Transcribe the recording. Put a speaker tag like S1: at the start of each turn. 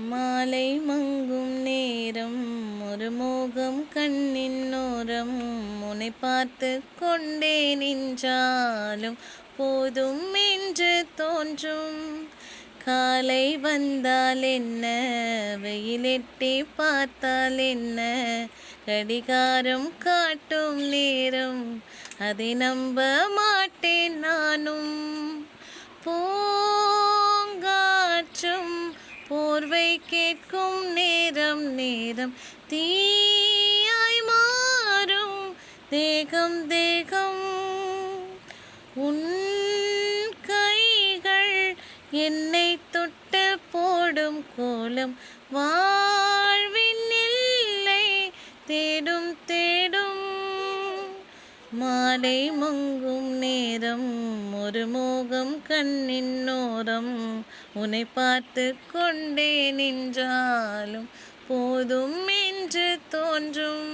S1: மாலை மங்கும் நேரம் ஒரு மோகம் கண்ணின் ஓரம் உன்னை பார்த்து கொண்டே நின்றாலும் போதும் என்று தோன்றும். காலை வந்தால் என்ன, வெயிலெட்டி பார்த்தால் என்ன, கடிகாரம் காட்டும் நேரம் அதை நம்ப மாட்டேன் நானும். பூங்காற்றும் போர்வை கேட்கும் நேரம் நேரம் தீயாய் மாறும் தேகம் தேகம். உன் கைகள் என்னை தொட்டு போடும் கோலம் வாழ்வின் எல்லை தேடும் தேடும். மாலை மங்கும் நேரம் ஒரு மோகம் கண்ணின் ஓரம் உன்னை பார்த்து கொண்டே நின்றாலும் போதும் என்று தோன்றும்.